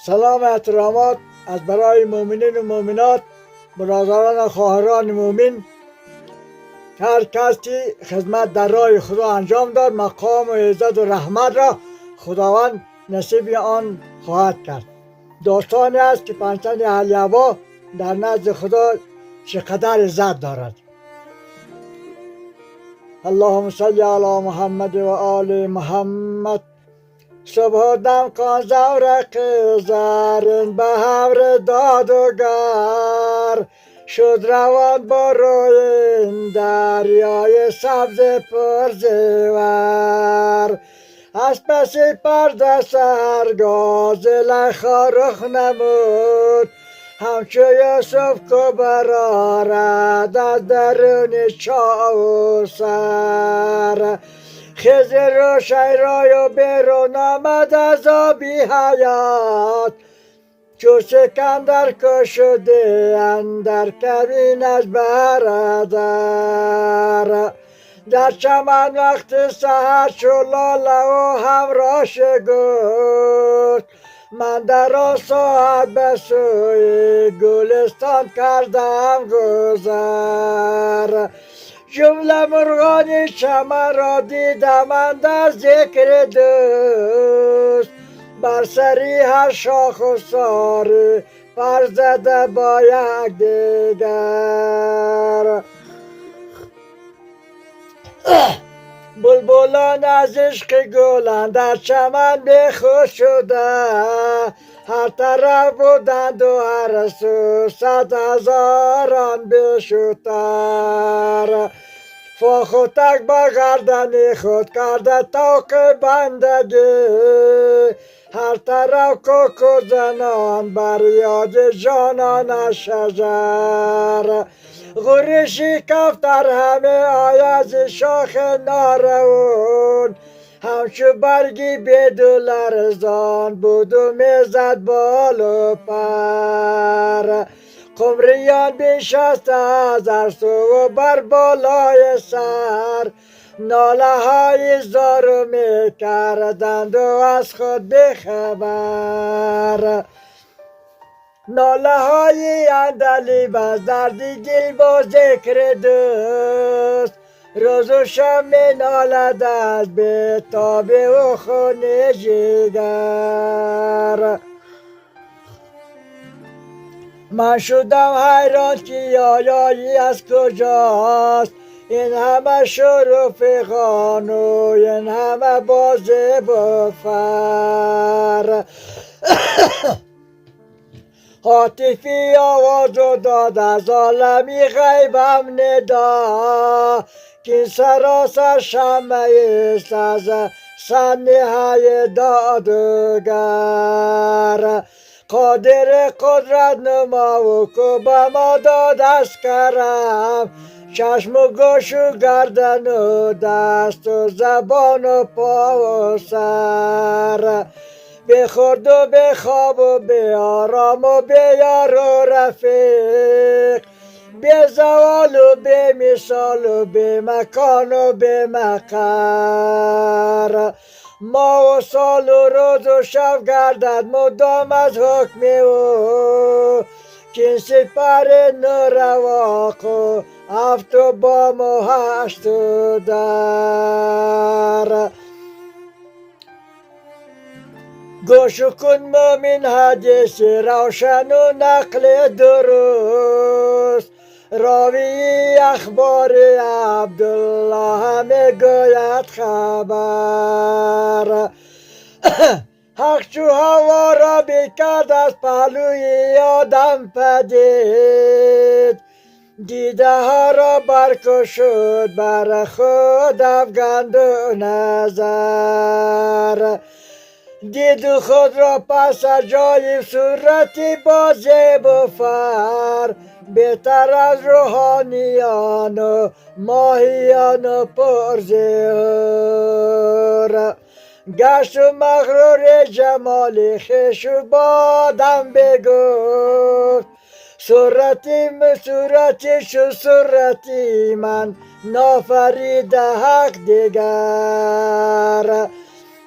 سلام احترامات از برای مؤمنین و مؤمنات، برادران و خواهران مؤمن. هر کسی خدمت در راه خدا انجام داد، مقام و عزت و رحمت را خداوند نصیب آن خواهد کرد. داستانی است که پنجتن اهل هوا در نزد خدا چقدر عزت دارد. اللهم صل علی محمد و آل محمد. صبح دم کن زورق زرین به هور دادگر، شد روان با روی این دریای سبز پرزیور. از پس پرده سرگاز لخا رخ نمود، همچو یوسف که برآرد از درون چاوسر. خضر و شیرای بیرون آمد از آبی حیات، چو سکندر که شده اندر کبینش برادر. در چمن وقت سحر چو لاله و همراش گفت، من در آن ساعت به سوی گلستان کردم گذر. جمله مرغان چمن را دیدم اندر ذکر دوست، بر سری هر شاخ و ساری پر زده با یکدیگر. بلبلان از عشق گلان در چمن بیخود شده، هر طرف بودند و هر سو 100,000 بیشتر. فاخوتک با گردن خود کرده طوق بندگی، هر طرف کوکو زنان بر یاد جانان شجر. غرشی کفتر همه آید شاخ نارون، همچو برگی بدو لرزان بود و میزد بال و پر. قمریان بنشسته از هر سو و بر بالای سر، ناله های زارو می کردند و از خود بخبر. ناله های اندلیب از درد دل با ذکر دوست، روز و شب می نالد از بیتاب و خون جگر. من شدم حیران که آیایی از کجاست، این همه شور و فغان و این همه بازی و فر. هاتفی آواز داد از عالمی غیبم ندا، که این سراسر شمع است از سنیهای دادگر. قادر قدرت نما و که به ما داد از کرم، چشم و گوش و گردن و دست و زبان و پا و سر. به خورد و به خواب و به آرام و به یار و رفیق، به زوال و به مثال و به مکان و به مقر. ما و سال و روز و شب گردد مدام از حکم او، که این سپر نرواق و هفت و بام و هشت و در. گوش کن مومن حدیث روشن و نقل درست، راوی اخبار عبدالله همه گوید خبر. حق چو هوا را بکرد از پهلوی آدم پدید، دیده ها را برکشد بر خود افگند و نظر. دید خود را پس عجایب صورتی با زیب و فر، بهتر از روحانیان و ماهیان و پرزهر. گشت و مغرور جمال خویش و با آدم بگفت، صورتی شو صورتی من نافرید حق دیگر.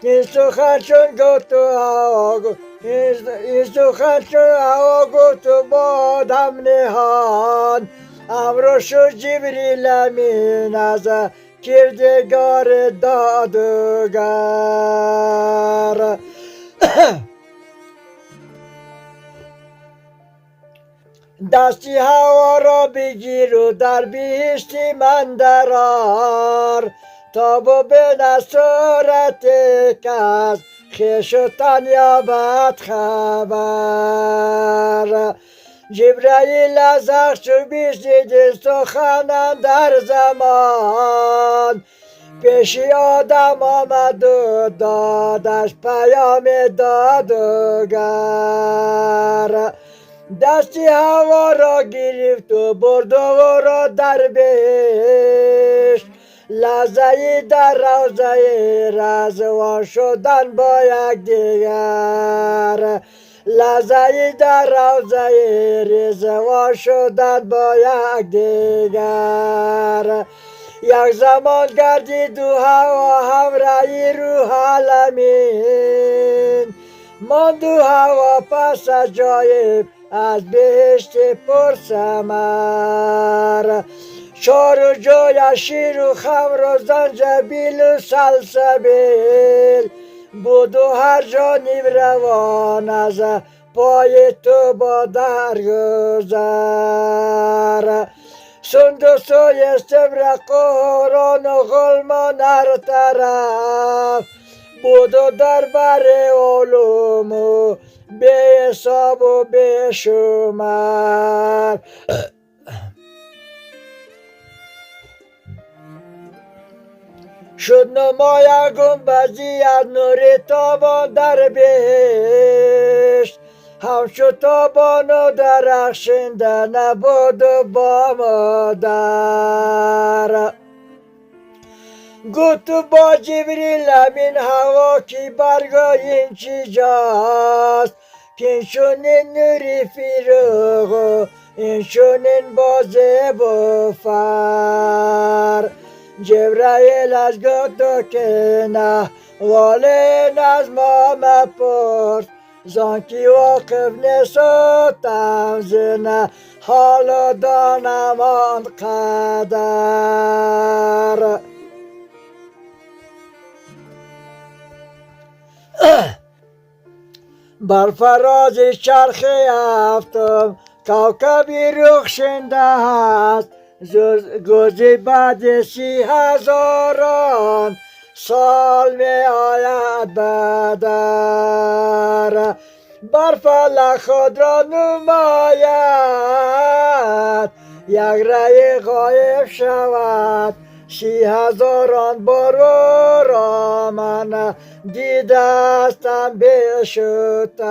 این سخن چون گفت و هوا گفت این سخن چون هوا گفت و بادم نهان امرو شد جبریل امین از کردگار دادگر دستی هوا را بگیر و در بهشتی من درآر تا به نصارت کس خویش و تن یابد خبر جبرائیل از حق چو بشنید سخن در زمان پیش آدم آمد و دادش پیام دادگر دستی هوا را گرفت و برد و را در بهشت لحظه‌ای در روضه رضوان شدن با یکدیگر لحظه‌ای در روضه رضوان شدن با یکدیگر یک زمان گردید و هوا همراهی روح الامین ماند و هوا پس از جای از بهشت پر ثمر چار و جای شیر و خمر و زنجبیل و سلسبیل بود و هر جانب روان از پای تو با درگذر سندس و استبرق و هوران و غلمان هر طرف بود و در بر علوم و به حساب و به شمار شد نمای گنبدی از نور تابان در بهشت همچو تابان و درخشنده نبود و بامداد گفت با جبریل امین هوا کی برگاه این چی جاست که این چونین نوری فیروغ و این چونین بازه و فر جبرائیل از گفت که نه والین از ما مپرس زانکی واقف نسوتم زنه حالا دانم آن قدر بر فراز چرخ هفتم کوکبی رخشنده است گذی بعد 30,000 سال می آید بدر بر فلک خود را نماید یک رای غایب شود 30,000 بار را من دیدستم بشتر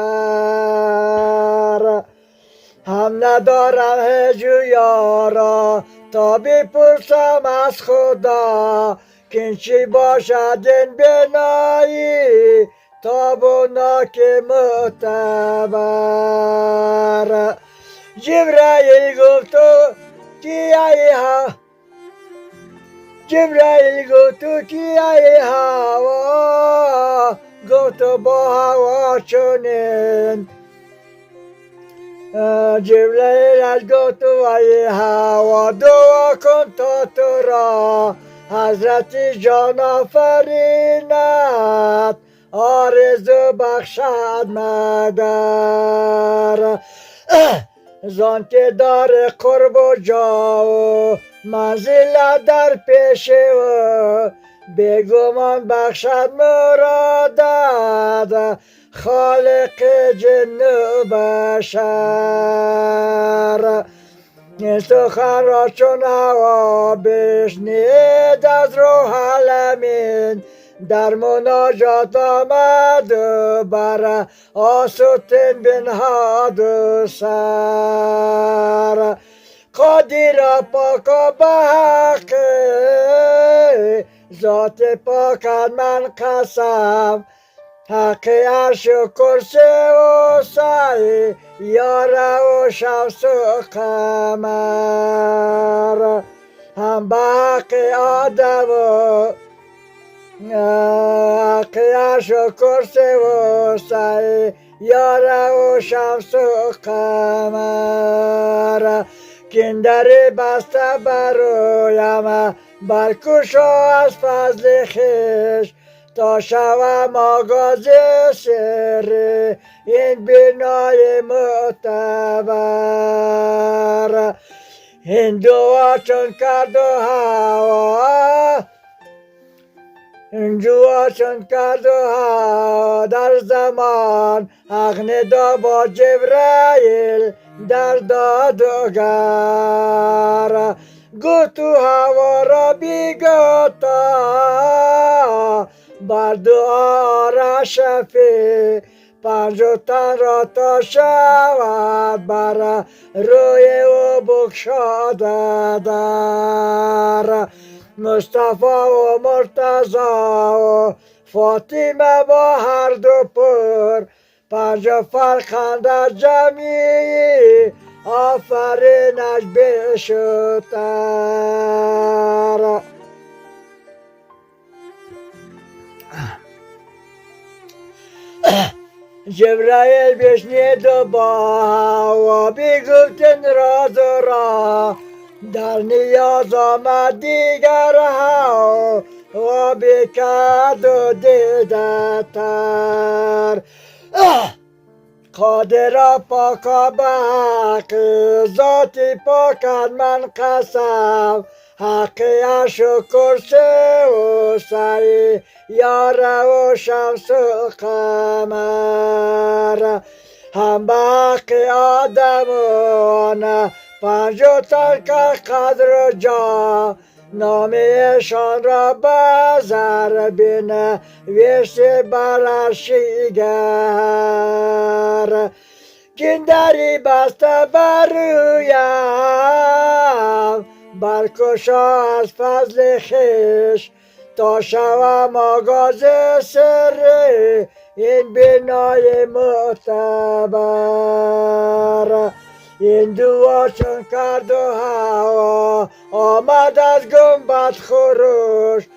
هم ندارم هجویارا تا بپرسم از خدا که چی باشد این بنایی تابناک معتبر جبرائیل گفت کی ای ها جبرائیل گفت کی ای هوا گفت با هوا چنین جبرائیل از گفت ای هوا دعا کن تا تو را حضرت جان آفریند آرزو بخشد مگر زان که دار قرب و جا و منزل در پیش و بگمان بخشد مرادت خالق جن و بشر این سخن را چون هوا بشنید از روح الامین در مناجات آمد و بر آستین بنهاد و سر قادر پاک و به حق ذات پاکت من قسم حق عرش و کرسی و سعی یاره و شمس و قمر هم به حق آدم و قیاش و کرسی و سیاره و شمس و قمر کندری بسته برایم برکش از فضل خویش تا شوم آغاز سر این بنای معتبر هندوها چون کرد و هوا هندوها چون کرد و هوا در زمان حق ندا با جبرائیل در دادگر گو تو هوا را بیگتا بر دعا را شفی پنج تن را تا شود بر روی او بگشاده در مصطفی و مرتضی و فاطمه با هر دو پر پنج فرخند از جمعی آفرینش بشتر جبرائیل بشنید و با هوا بگفتن راز و راه در نیاز آمد دیگر هوا و بکرد و دیده تر قادر پاکا به حق ذاتی پاکت من قسم حقیش و کرسی و سیاره و شمس و قمر هم به حق آدمان پنج تن که قدر و جا نامشان را به زر بنوشت بر عرشیگر کندری بسته برویم برکشا از فضل خویش تا شوم آغاز سر این بنای معتبر این دعا چون کرد و هوا آمد از گنبد خروش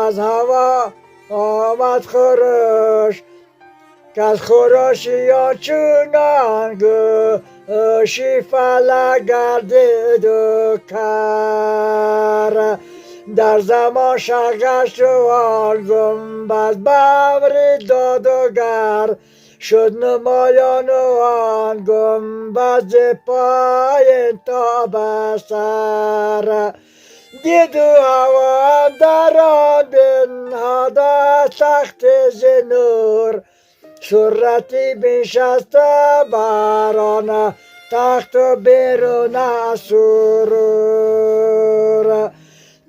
از هوا آمد خروش که از خروشی ها چونان گوشی فلک گردید و کر در زمان شگشت و آن گنبد ببری داد و گر شد نمایان و آن گنبد پایین تا به سر دید و هوا اندر آن بنهاده تخت ز نور صورتی بنشسته بر آن تخت و بیرون از سرور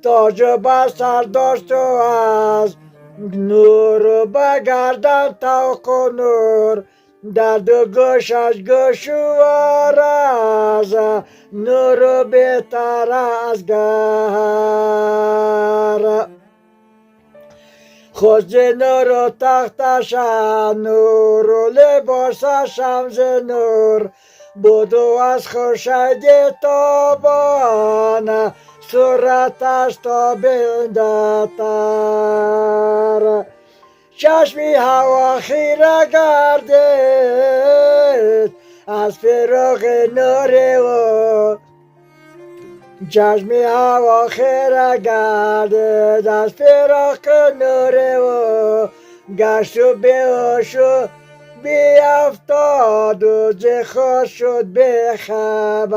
تاج بر سر داشت و از نور و به گردن طوق و نور در دو گوشش گوشوار از نور و بهتر از گر خود نور و تختش نور و لباسش هم ز نور بود و از خورشید تابان صورتش تابنده تر چشمی هوا خیره گردید از فراق نور او چشمی هوا خیره گردید از فراق نور او گشت و بیهوش و بیافتاد و ز خود شد بخبر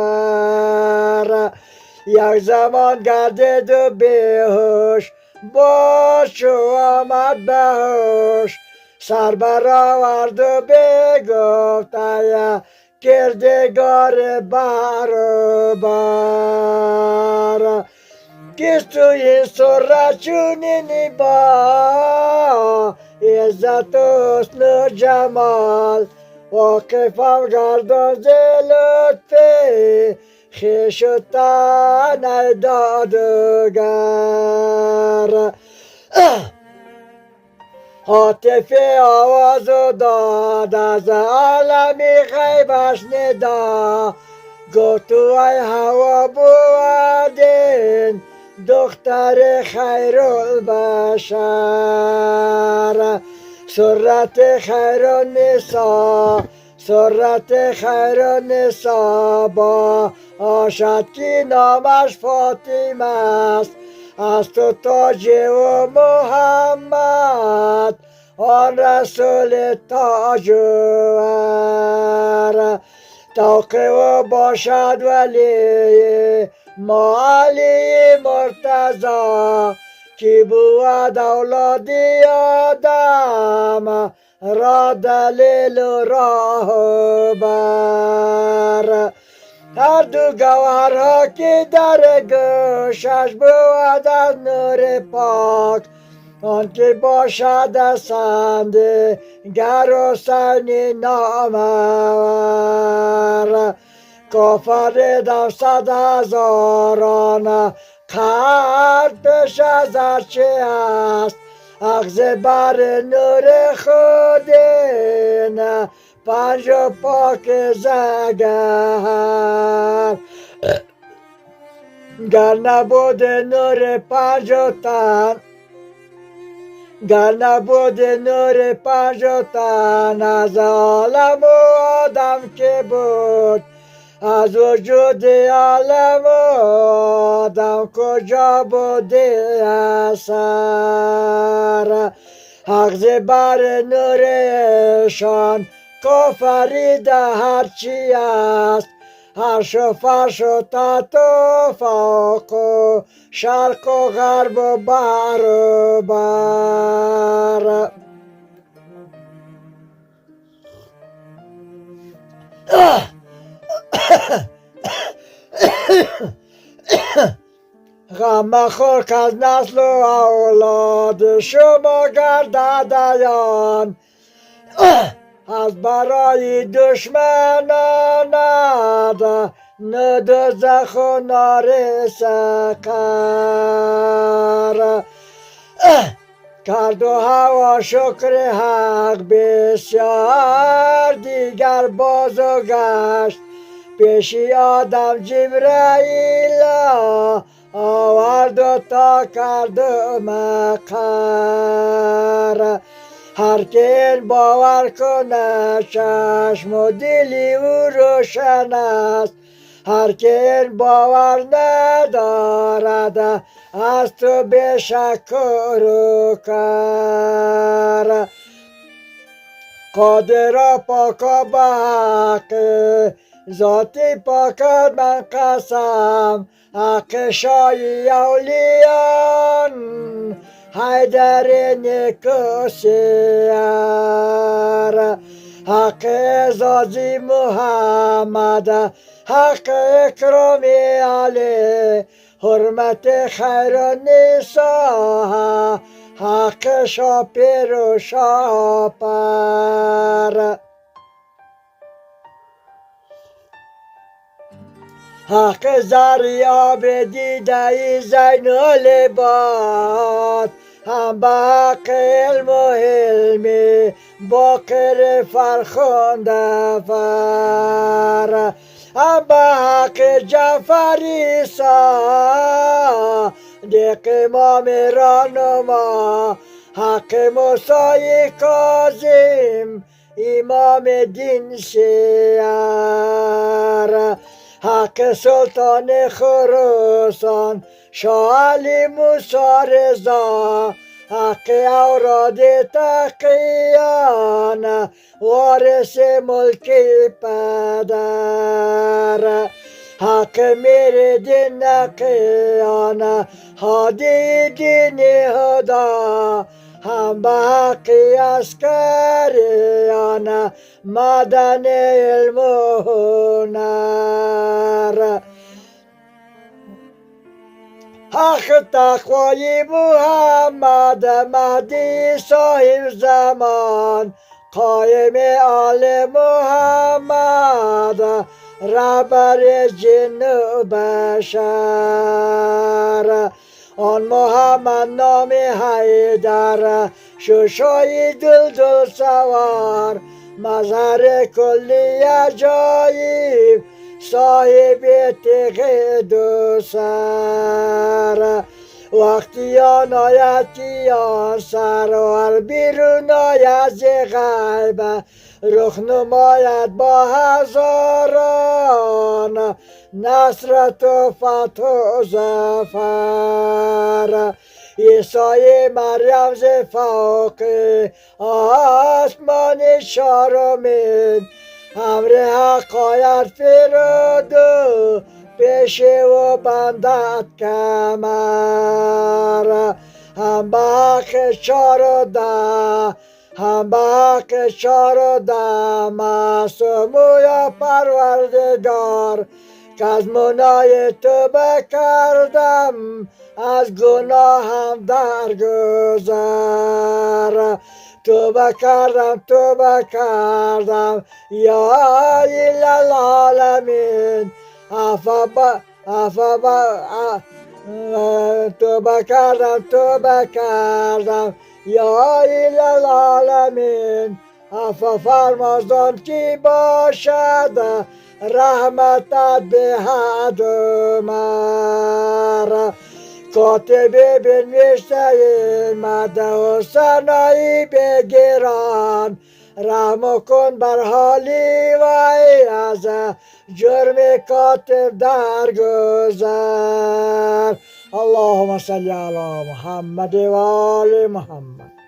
یک زمان گردید و بیهوش باش و آمد به هوش سر برآورد و بگفت ای کردگار برابر کس تو این صورت چونینی با عزت و حسن و جمال واقفم گردان ز لطف خویش و تن دادگر هاتف آواز و داد از عالمی غیبش ندا گفت تو ای هوا بودین دختر خیرالبشر سرت خیرالنساء سرت خیرالنساء با آشد که نامش فاطمه است از تو تاج و محمد آن رسول تاجور توقع و باشد ولی ما علی مرتضی کی بود اولاد آدم را دلیل و راهبر هر دو گوهرها که در گوشش بود از نور پاک آنکه باشد از سنده گر حسین نامور کافریدم 100,000 قرد پیش از هرچه است اخذ بر نور خودین پنج و پاک زگر گر نبود نور پنج و تن گر نبود نور پنج و تن از عالم و آدم که بود از وجود عالم و آدم کجا بوده اثر اخذ بر نورشان کافریده هرچی است عرش و فرش و تحت و فوق و شرق و غرب و بر و بر غم مخور که از نسل و اولاد شما گردد عیان از برای دشمنانت نه دوزخ و نار سقر کرد و هوا شکر حق بسیار دیگر باز و گشت پیشی آدم جبرائیل آورد و تا کرد و مقر هر که این باور کنه چشم و دلی او روشن است هر که این باور ندارد از تو به شک و کر قادر و پاک و به حق ذاتی پاکت من قسم حق شای اولیان حیدر نیکوسیر حق اعزازی محمد حق اکرام علی حرمت خیر النساء حق شاپیر و شاپر حق زری آب دیده زین العباد هم به حق علم و حلمی باقر فرخنده فر هم به حق جعفری صادق امام رهنما حق موسی کاظم امام دین شیعه حق سلطان خراسان شاه علی موسی رضا حق اوراد تقیان وارث ملک پدر حق میر دین نقیان هادی دین هدا هم به حق عسکریان مدن علم و هنر حق تقوای محمد مهدی صاحب زمان قایم آل محمد رهبر جن و بشر آن محمد نام حیدر شوشای دلدل سوار مظهر کلی عجایب صاحب تیغ دو سر وقتی آن آید که آن سرور بیرون آید ز غیب رخ نماید با هزاران نصرت و فتح و ظفر عیسی مریم ز فوق آسمان چهارمین امر حق آید فرود پیشه و بندد کمر هم به حق چهارده هم به حق چهارده معصوم یا پروردگار که از منای توبه کردم از گناهم درگذر توبه کردم یا اله العالمین توبه کردم یا اله العالمین عفو فرمازان کی باشد رحمتت به حد مر کاتب بنوشته مده و ثنایی بگیران رحم کن بر حالی وی از جرم کاتب درگذر اللهم صل علی محمد و آل محمد